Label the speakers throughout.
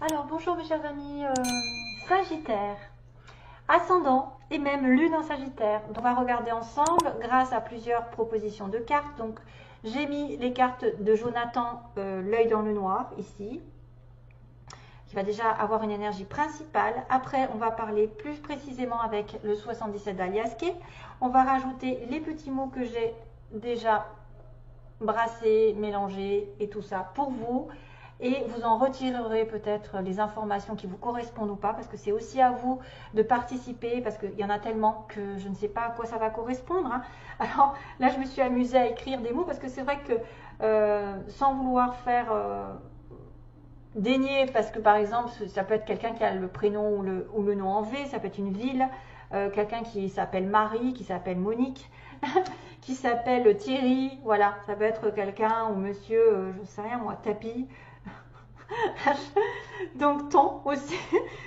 Speaker 1: Alors bonjour mes chers amis, Sagittaire, ascendant et même lune en Sagittaire. Donc, on va regarder ensemble grâce à plusieurs propositions de cartes. Donc j'ai mis les cartes de Jonathan, l'œil dans le noir ici, qui va déjà avoir une énergie principale. Après on va parler plus précisément avec le 77 d'Aliaske. On va rajouter les petits mots que j'ai déjà brassés, mélangés et tout ça pour vous. Et vous en retirerez peut-être les informations qui vous correspondent ou pas, parce que c'est aussi à vous de participer, parce qu'il y en a tellement que je ne sais pas à quoi ça va correspondre, hein. Alors là, je me suis amusée à écrire des mots, parce que c'est vrai que sans vouloir faire dénier, parce que par exemple, ça peut être quelqu'un qui a le prénom ou le nom en V, ça peut être une ville, quelqu'un qui s'appelle Marie, qui s'appelle Monique, qui s'appelle Thierry, voilà, ça peut être quelqu'un ou monsieur, je ne sais rien moi, Tapi. Donc ton aussi.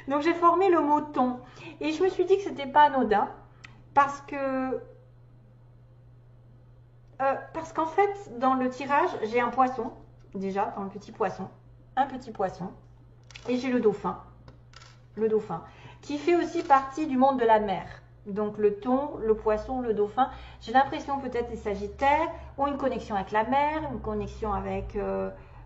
Speaker 1: Donc j'ai formé le mot ton. Et je me suis dit que c'était pas anodin. Parce qu'en fait, dans le tirage, j'ai un poisson. Déjà, dans le petit poisson. Un petit poisson. Et j'ai le dauphin. Le dauphin. Qui fait aussi partie du monde de la mer. Donc le thon, le poisson, le dauphin. J'ai l'impression peut-être les Sagittaires ont une connexion avec la mer, une connexion avec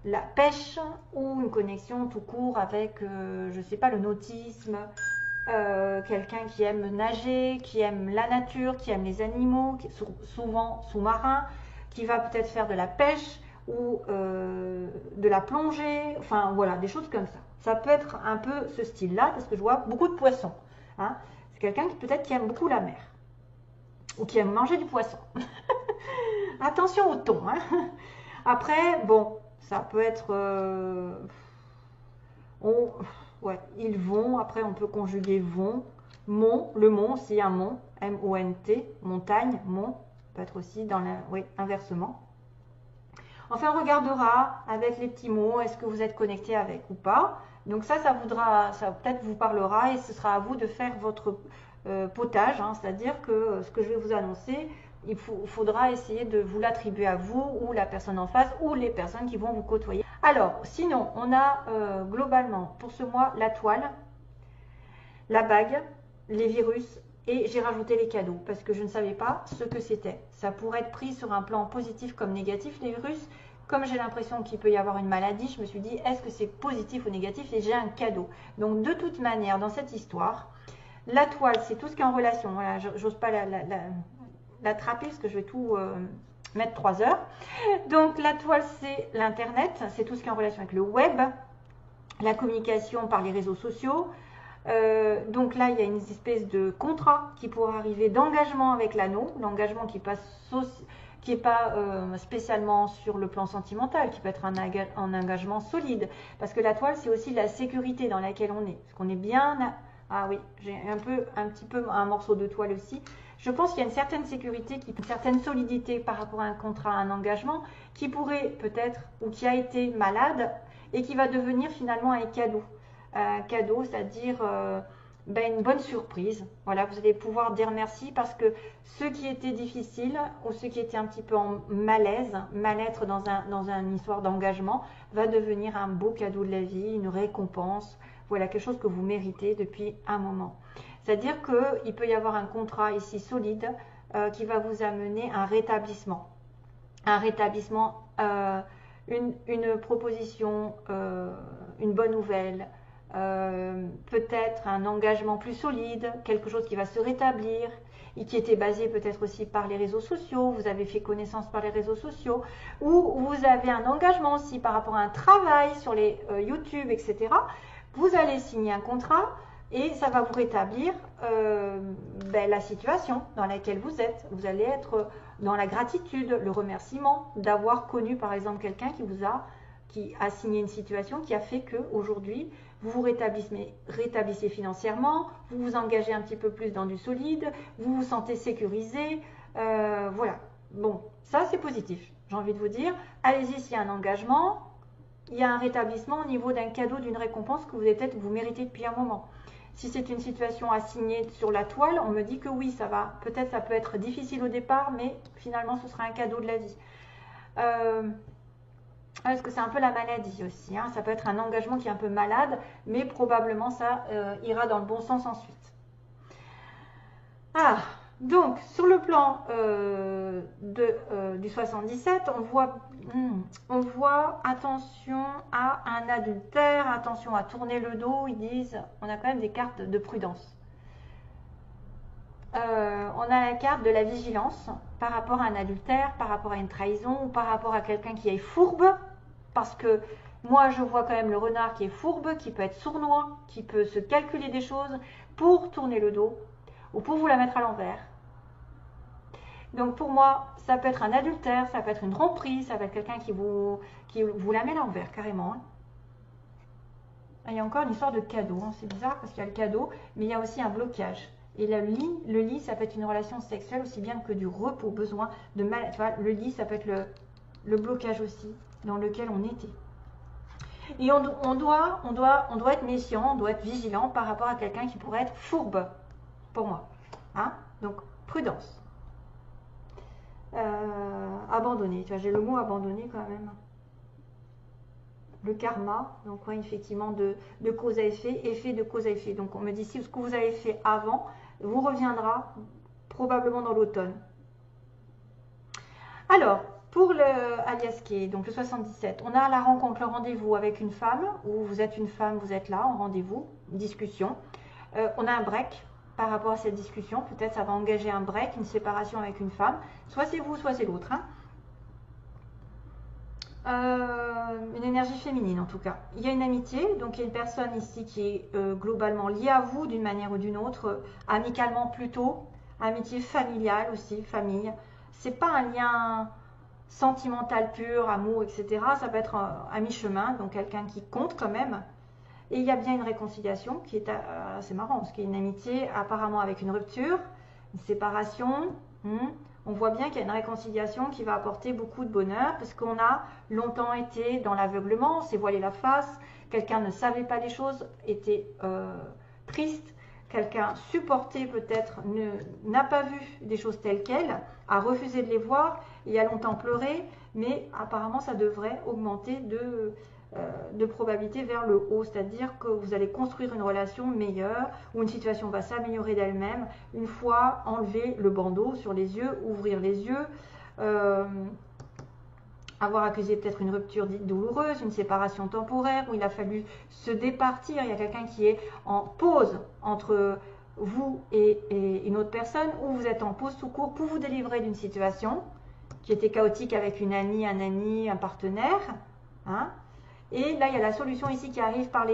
Speaker 1: la pêche ou une connexion tout court avec, je ne sais pas, le nautisme. Quelqu'un qui aime nager, qui aime la nature, qui aime les animaux, souvent sous-marin, qui va peut-être faire de la pêche ou de la plongée, enfin voilà, des choses comme ça. Ça peut être un peu ce style-là, parce que je vois beaucoup de poissons, hein. C'est quelqu'un qui peut-être qui aime beaucoup la mer, ou qui aime manger du poisson. Attention au thon, hein. Après, bon, ça peut être... ouais, ils vont, après on peut conjuguer vont, mont, le mont aussi, un mont, M-O-N-T, montagne, mont, peut être aussi dans la... Oui, inversement. Enfin, on regardera avec les petits mots, est-ce que vous êtes connecté avec ou pas. Donc ça peut-être vous parlera et ce sera à vous de faire votre potage, hein, c'est-à-dire que ce que je vais vous annoncer, il faudra essayer de vous l'attribuer à vous ou la personne en face ou les personnes qui vont vous côtoyer. Alors, sinon, on a globalement pour ce mois la toile, la bague, les virus et j'ai rajouté les cadeaux parce que je ne savais pas ce que c'était. Ça pourrait être pris sur un plan positif comme négatif, les virus. Comme j'ai l'impression qu'il peut y avoir une maladie, je me suis dit, est-ce que c'est positif ou négatif? Et j'ai un cadeau. Donc, de toute manière, dans cette histoire, la toile, c'est tout ce qui est en relation. Voilà, j'ose pas l'attraper parce que je vais tout mettre 3 heures. Donc, la toile, c'est l'Internet. C'est tout ce qui est en relation avec le web, la communication par les réseaux sociaux. Donc là, il y a une espèce de contrat qui pourrait arriver d'engagement avec l'anneau. L'engagement qui n'est pas spécialement sur le plan sentimental, qui peut être un engagement solide. Parce que la toile, c'est aussi la sécurité dans laquelle on est. Parce qu'on est bien... Ah oui, j'ai un petit peu un morceau de toile aussi. Je pense qu'il y a une certaine sécurité, une certaine solidité par rapport à un contrat, à un engagement, qui pourrait peut-être, ou qui a été malade, et qui va devenir finalement un cadeau. Un cadeau, c'est-à-dire une bonne surprise. Voilà, vous allez pouvoir dire merci parce que ce qui était difficile ou ce qui était un petit peu en malaise, mal-être dans une histoire d'engagement, va devenir un beau cadeau de la vie, une récompense. Voilà, quelque chose que vous méritez depuis un moment. C'est-à-dire qu'il peut y avoir un contrat ici solide qui va vous amener un rétablissement. Un rétablissement, une proposition, une bonne nouvelle, peut-être un engagement plus solide, quelque chose qui va se rétablir et qui était basé peut-être aussi par les réseaux sociaux, vous avez fait connaissance par les réseaux sociaux, ou vous avez un engagement aussi par rapport à un travail sur les YouTube, etc. Vous allez signer un contrat et ça va vous rétablir la situation dans laquelle vous êtes. Vous allez être dans la gratitude, le remerciement d'avoir connu par exemple quelqu'un qui a signé une situation qui a fait qu'aujourd'hui, vous vous rétablissez financièrement, vous vous engagez un petit peu plus dans du solide, vous vous sentez sécurisé. Voilà. Bon, ça c'est positif. J'ai envie de vous dire, allez-y s'il y a un engagement, il y a un rétablissement au niveau d'un cadeau, d'une récompense que vous méritez depuis un moment. Si c'est une situation à signer sur la toile, on me dit que oui, ça va. Peut-être ça peut être difficile au départ, mais finalement ce sera un cadeau de la vie. Parce que c'est un peu la maladie aussi, hein. Ça peut être un engagement qui est un peu malade, mais probablement ça ira dans le bon sens ensuite. Ah, donc sur le plan du 77, on voit attention à un adultère, attention à tourner le dos, ils disent, on a quand même des cartes de prudence. On a la carte de la vigilance par rapport à un adultère, par rapport à une trahison ou par rapport à quelqu'un qui est fourbe, parce que moi je vois quand même le renard qui est fourbe, qui peut être sournois, qui peut se calculer des choses pour tourner le dos ou pour vous la mettre à l'envers. Donc pour moi, ça peut être un adultère, ça peut être une tromperie, ça peut être quelqu'un qui vous la met à l'envers carrément. Il y a encore une histoire de cadeau, hein. C'est bizarre parce qu'il y a le cadeau, mais il y a aussi un blocage. Et le lit, ça peut être une relation sexuelle aussi bien que du repos, besoin de mal. Tu vois, le lit, ça peut être le blocage aussi dans lequel on était. Et on doit être méfiant, on doit être vigilant par rapport à quelqu'un qui pourrait être fourbe, pour moi. Hein? Donc, prudence. Abandonner, tu vois, j'ai le mot abandonner quand même. Le karma, donc ouais, effectivement de cause à effet, effet de cause à effet. Donc on me dit si ce que vous avez fait avant vous reviendra probablement dans l'automne. Alors, pour le alias K, donc le 77, on a la rencontre, le rendez-vous avec une femme, où vous êtes une femme, vous êtes là en rendez-vous, discussion. On a un break par rapport à cette discussion, peut-être ça va engager un break, une séparation avec une femme, soit c'est vous, soit c'est l'autre. Hein. Une énergie féminine en tout cas. Il y a une amitié, donc il y a une personne ici qui est globalement liée à vous d'une manière ou d'une autre, amicalement plutôt, amitié familiale aussi, famille. C'est pas un lien sentimental pur, amour, etc. Ça peut être à mi-chemin, donc quelqu'un qui compte quand même. Et il y a bien une réconciliation qui est assez marrant, parce qu'il y a une amitié apparemment avec une rupture, une séparation. On voit bien qu'il y a une réconciliation qui va apporter beaucoup de bonheur, parce qu'on a longtemps été dans l'aveuglement, on s'est voilé la face, quelqu'un ne savait pas les choses, était triste, quelqu'un supporté peut-être, n'a pas vu des choses telles quelles, a refusé de les voir, et a longtemps pleuré, mais apparemment ça devrait augmenter de probabilité vers le haut, c'est-à-dire que vous allez construire une relation meilleure, où une situation va s'améliorer d'elle-même, une fois enlevé le bandeau sur les yeux, ouvrir les yeux, avoir accusé peut-être une rupture dite douloureuse, une séparation temporaire, où il a fallu se départir, il y a quelqu'un qui est en pause entre vous et une autre personne, ou vous êtes en pause tout court pour vous délivrer d'une situation qui était chaotique avec une amie, un ami, un partenaire, hein. Et là, il y a la solution ici qui arrive par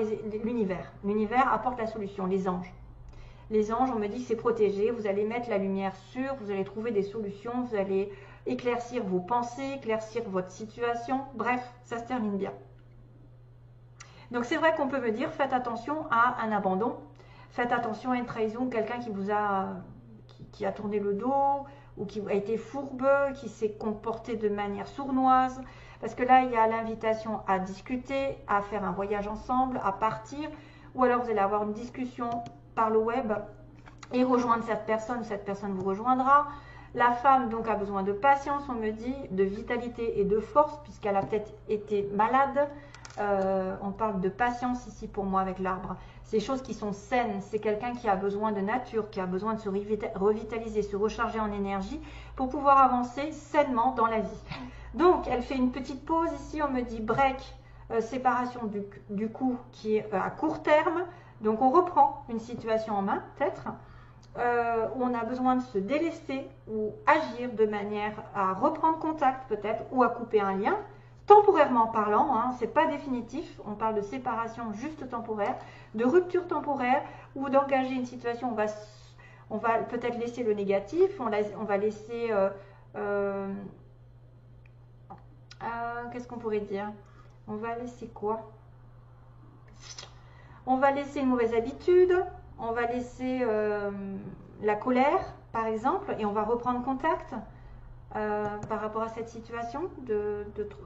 Speaker 1: l'univers. L'univers apporte la solution, les anges. Les anges, on me dit que c'est protégé, vous allez mettre la lumière sur, vous allez trouver des solutions, vous allez éclaircir vos pensées, éclaircir votre situation. Bref, ça se termine bien. Donc c'est vrai qu'on peut me dire, faites attention à un abandon, faites attention à une trahison, quelqu'un qui a tourné le dos, ou qui a été fourbe, qui s'est comporté de manière sournoise. Parce que là, il y a l'invitation à discuter, à faire un voyage ensemble, à partir, ou alors vous allez avoir une discussion par le web et rejoindre cette personne vous rejoindra. La femme donc a besoin de patience, on me dit, de vitalité et de force, puisqu'elle a peut-être été malade. On parle de patience ici pour moi avec l'arbre. C'est des choses qui sont saines, c'est quelqu'un qui a besoin de nature, qui a besoin de se revitaliser, se recharger en énergie pour pouvoir avancer sainement dans la vie. Donc, elle fait une petite pause ici, on me dit break, séparation du coup qui est à court terme. Donc, on reprend une situation en main, peut-être, où on a besoin de se délester ou agir de manière à reprendre contact, peut-être, ou à couper un lien, temporairement parlant, hein, c'est pas définitif, on parle de séparation juste temporaire, de rupture temporaire, ou d'engager une situation, on va peut-être laisser le négatif, on va laisser... qu'est-ce qu'on pourrait dire? On va laisser quoi? On va laisser une mauvaise habitude, on va laisser la colère, par exemple, et on va reprendre contact par rapport à cette situation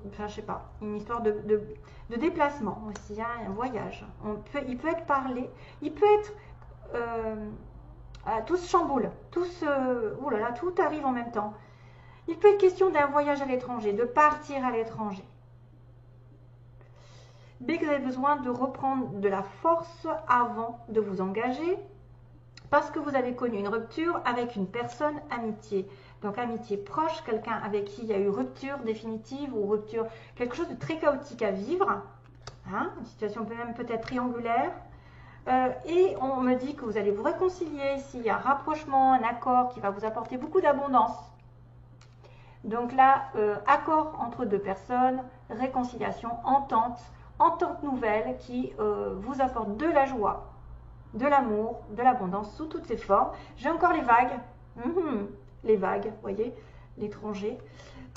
Speaker 1: enfin, je sais pas, une histoire de déplacement aussi, hein, un voyage. Il peut être parlé, il peut être tout se chamboule, oh là là, tout arrive en même temps. Il peut être question d'un voyage à l'étranger, de partir à l'étranger. B, que vous avez besoin de reprendre de la force avant de vous engager parce que vous avez connu une rupture avec une personne amitié. Donc amitié proche, quelqu'un avec qui il y a eu rupture définitive ou rupture, quelque chose de très chaotique à vivre, hein, une situation même peut-être triangulaire. Et on me dit que vous allez vous réconcilier s'il y a un rapprochement, un accord qui va vous apporter beaucoup d'abondance. Donc là, accord entre deux personnes, réconciliation, entente nouvelle qui vous apporte de la joie, de l'amour, de l'abondance sous toutes ses formes. J'ai encore les vagues, les vagues, vous voyez, l'étranger.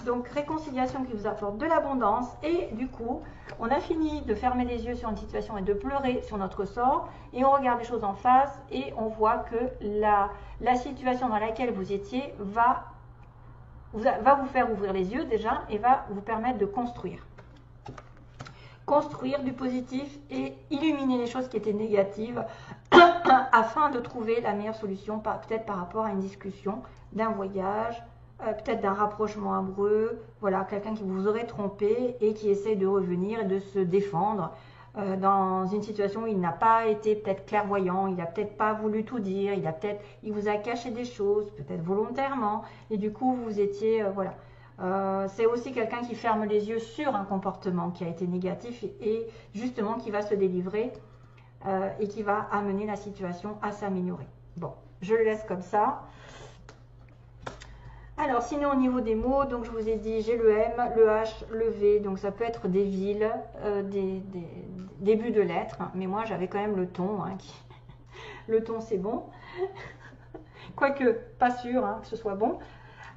Speaker 1: Donc réconciliation qui vous apporte de l'abondance et du coup, on a fini de fermer les yeux sur une situation et de pleurer sur notre sort et on regarde les choses en face et on voit que la situation dans laquelle vous étiez va vous faire ouvrir les yeux déjà et va vous permettre de construire. Construire du positif et illuminer les choses qui étaient négatives afin de trouver la meilleure solution, peut-être par rapport à une discussion, d'un voyage, peut-être d'un rapprochement amoureux, voilà, quelqu'un qui vous aurait trompé et qui essaie de revenir et de se défendre dans une situation où il n'a pas été peut-être clairvoyant, il n'a peut-être pas voulu tout dire, il vous a caché des choses, peut-être volontairement, et du coup vous étiez, voilà. C'est aussi quelqu'un qui ferme les yeux sur un comportement qui a été négatif et justement qui va se délivrer et qui va amener la situation à s'améliorer. Bon, je le laisse comme ça. Alors, sinon, au niveau des mots, donc je vous ai dit, j'ai le M, le H, le V, donc ça peut être des villes, des débuts de lettres, hein, mais moi j'avais quand même le ton, hein, le ton c'est bon, quoique pas sûr hein, que ce soit bon.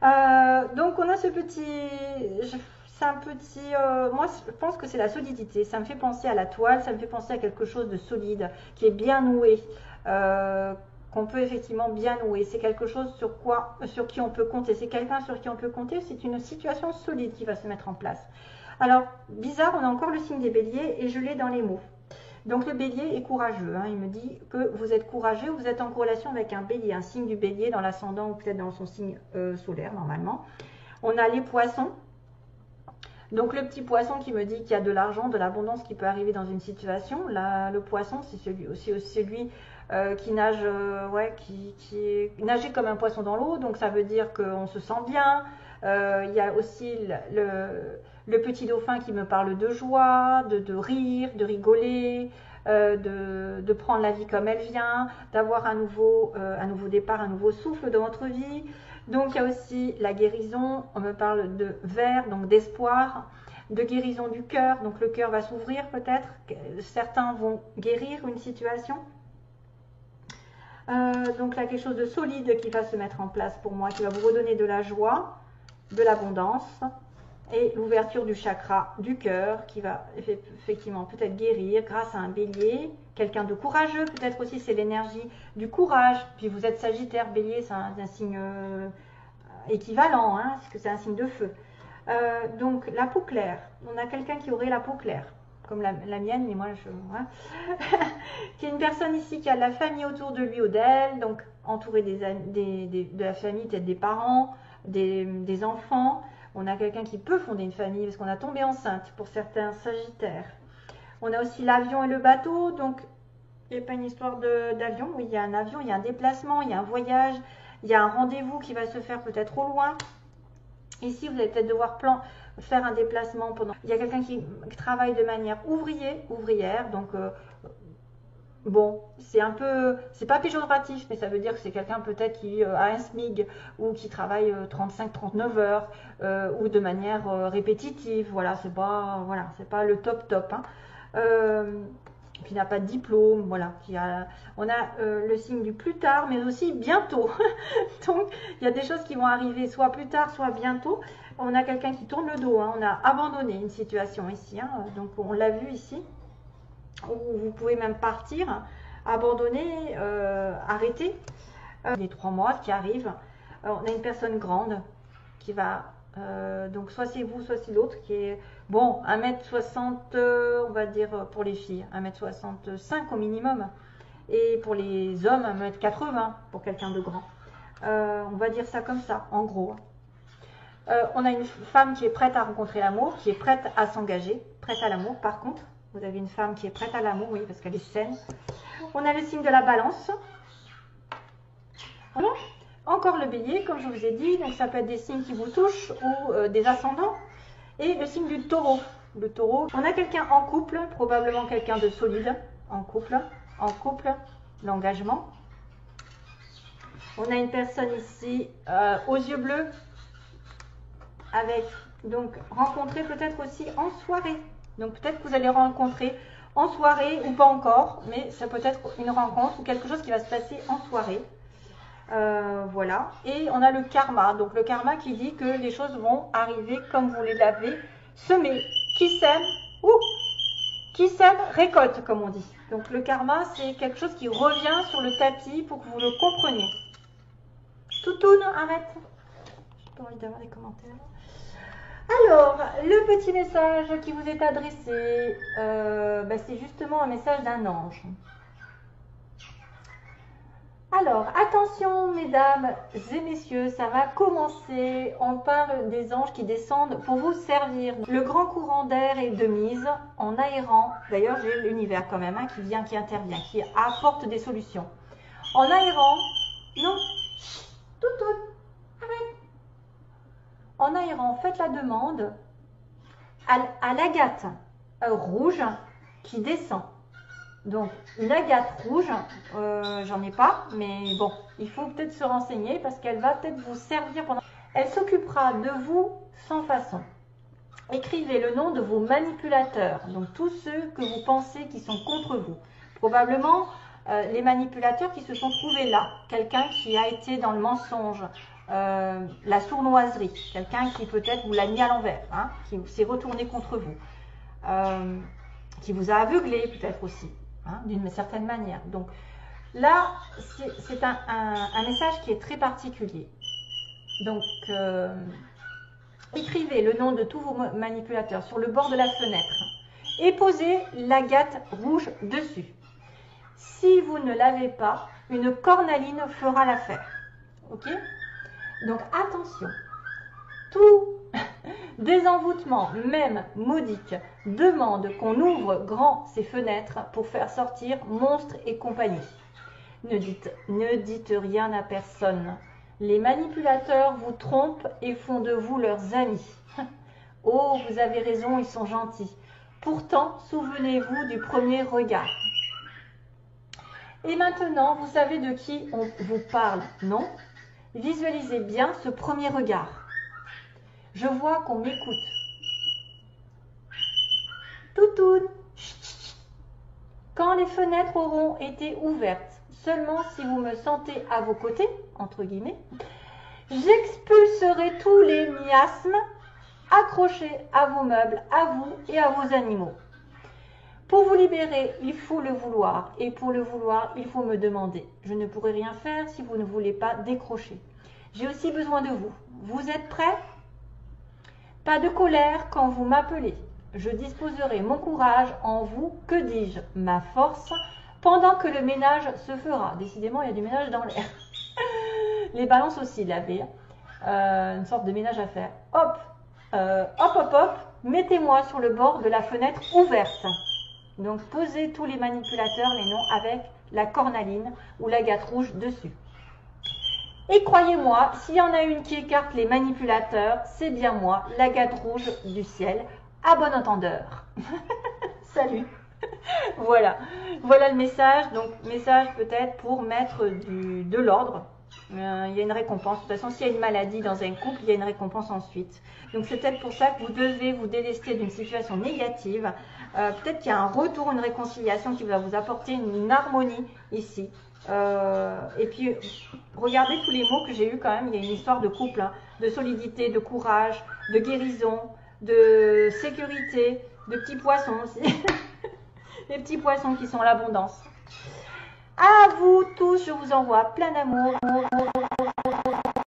Speaker 1: Donc on a ce petit, c'est un petit, moi je pense que c'est la solidité, ça me fait penser à la toile, ça me fait penser à quelque chose de solide, qui est bien noué, qu'on peut effectivement bien nouer, c'est quelque chose sur qui on peut compter, c'est quelqu'un sur qui on peut compter, c'est une situation solide qui va se mettre en place. Alors, bizarre, on a encore le signe des béliers et je l'ai dans les mots. Donc le bélier est courageux, hein. Il me dit que vous êtes courageux, vous êtes en corrélation avec un bélier, un signe du bélier dans l'ascendant ou peut-être dans son signe solaire normalement. On a les poissons, donc le petit poisson qui me dit qu'il y a de l'argent, de l'abondance qui peut arriver dans une situation. Là, le poisson, c'est celui qui nage, qui est nagé comme un poisson dans l'eau, donc ça veut dire qu'on se sent bien. Il y a aussi le petit dauphin qui me parle de joie, de rire, de rigoler, de prendre la vie comme elle vient, d'avoir un nouveau départ, un nouveau souffle dans votre vie. Donc il y a aussi la guérison, on me parle de vert, donc d'espoir, de guérison du cœur, donc le cœur va s'ouvrir peut-être, certains vont guérir une situation. Donc là quelque chose de solide qui va se mettre en place pour moi, qui va vous redonner de la joie, de l'abondance et l'ouverture du chakra du cœur qui va effectivement peut-être guérir grâce à un bélier, quelqu'un de courageux, peut-être aussi c'est l'énergie du courage, puis vous êtes Sagittaire, bélier c'est un signe équivalent, hein, parce que c'est un signe de feu. Donc la peau claire, on a quelqu'un qui aurait la peau claire, comme la mienne, mais moi qui est une personne ici qui a de la famille autour de lui ou d'elle, donc entouré de la famille, peut-être des parents, des enfants. On a quelqu'un qui peut fonder une famille parce qu'on a tombé enceinte pour certains Sagittaires. On a aussi l'avion et le bateau, donc il n'y a pas une histoire d'avion, oui, il y a un avion, il y a un déplacement, il y a un voyage, il y a un rendez-vous qui va se faire peut-être au loin. Ici, vous allez peut-être devoir faire un déplacement pendant. Il y a quelqu'un qui travaille de manière ouvrière, donc bon, c'est pas péjoratif, mais ça veut dire que c'est quelqu'un peut-être qui a un SMIG ou qui travaille 35-39 heures ou de manière répétitive. Voilà, c'est pas le top. Hein. Qui n'a pas de diplôme, voilà. On a le signe du plus tard, mais aussi bientôt. Donc, il y a des choses qui vont arriver soit plus tard, soit bientôt. On a quelqu'un qui tourne le dos, hein. On a abandonné une situation ici, hein. Donc on l'a vu ici. Vous pouvez même partir, abandonner, arrêter. Les 3 mois qui arrivent. On a une personne grande qui va... donc soit c'est vous, soit c'est l'autre qui est... Bon, 1m60, on va dire pour les filles, 1m65 au minimum. Et pour les hommes, 1m80 pour quelqu'un de grand. On va dire ça comme ça, en gros. On a une femme qui est prête à rencontrer l'amour, qui est prête à s'engager, prête à l'amour par contre. Vous avez une femme qui est prête à l'amour, oui, parce qu'elle est saine. On a le signe de la balance. Voilà. Encore le bélier, comme je vous ai dit. Donc ça peut être des signes qui vous touchent ou des ascendants. Et le signe du taureau. Le taureau, on a quelqu'un en couple, probablement quelqu'un de solide. En couple, l'engagement. On a une personne ici aux yeux bleus. Avec, donc, rencontrer peut-être aussi en soirée. Donc peut-être que vous allez rencontrer en soirée ou pas encore, mais ça peut être une rencontre ou quelque chose qui va se passer en soirée. Voilà. Et on a le karma. Donc le karma qui dit que les choses vont arriver comme vous les avez semées. Qui sème, récolte, comme on dit. Donc le karma, c'est quelque chose qui revient sur le tapis pour que vous le compreniez. Toutoune, arrête. J'ai pas envie d'avoir des commentaires. Alors, le petit message qui vous est adressé, c'est justement un message d'un ange. Alors, attention mesdames et messieurs, ça va commencer. On parle des anges qui descendent pour vous servir. Le grand courant d'air est de mise en aérant. D'ailleurs, j'ai l'univers quand même qui intervient, qui apporte des solutions. En aérant, non, tout, arrête. En aérant, faites la demande à l'agate rouge qui descend. Donc, une agate rouge, j'en ai pas, mais bon, il faut peut-être se renseigner parce qu'elle va peut-être vous servir pendant... Elle s'occupera de vous sans façon. Écrivez le nom de vos manipulateurs, donc tous ceux que vous pensez qui sont contre vous. Probablement les manipulateurs qui se sont trouvés là. Quelqu'un qui a été dans le mensonge, la sournoiserie, quelqu'un qui peut-être vous l'a mis à l'envers, hein, qui s'est retourné contre vous, qui vous a aveuglé peut-être aussi. D'une certaine manière. Donc là, c'est un message qui est très particulier. Donc, écrivez le nom de tous vos manipulateurs sur le bord de la fenêtre et posez l'agate rouge dessus. Si vous ne l'avez pas, une cornaline fera l'affaire. Ok? Donc attention, tout désenvoûtement, même modique, demande qu'on ouvre grand ses fenêtres pour faire sortir monstres et compagnie. Ne dites rien à personne. Les manipulateurs vous trompent et font de vous leurs amis. Oh, vous avez raison, ils sont gentils. Pourtant, souvenez-vous du premier regard. Et maintenant, vous savez de qui on vous parle, non? Visualisez bien ce premier regard. Je vois qu'on m'écoute. Toutoune. Quand les fenêtres auront été ouvertes, seulement si vous me sentez à vos côtés, entre guillemets, j'expulserai tous les miasmes accrochés à vos meubles, à vous et à vos animaux. Pour vous libérer, il faut le vouloir. Et pour le vouloir, il faut me demander. Je ne pourrai rien faire si vous ne voulez pas décrocher. J'ai aussi besoin de vous. Vous êtes prêts ? Pas de colère quand vous m'appelez. Je disposerai mon courage en vous, que dis-je, ma force, pendant que le ménage se fera. Décidément, il y a du ménage dans l'air. Les balances aussi, il y avait une sorte de ménage à faire. Hop, hop, mettez-moi sur le bord de la fenêtre ouverte. Donc, posez tous les manipulateurs, les noms avec la cornaline ou l'agate rouge dessus. Et croyez-moi, s'il y en a une qui écarte les manipulateurs, c'est bien moi, l'agate rouge du ciel, à bon entendeur. Salut. Voilà le message. Donc, message peut-être pour mettre de l'ordre. Il y a une récompense. De toute façon, s'il y a une maladie dans un couple, il y a une récompense ensuite. Donc, c'est peut-être pour ça que vous devez vous délester d'une situation négative. Peut-être qu'il y a un retour, une réconciliation qui va vous apporter une harmonie ici. Et puis, regardez tous les mots que j'ai eu quand même. Il y a une histoire de couple, hein, de solidité, de courage, de guérison, de sécurité, de petits poissons aussi. Les petits poissons qui sont l'abondance. À vous tous, je vous envoie plein d'amour.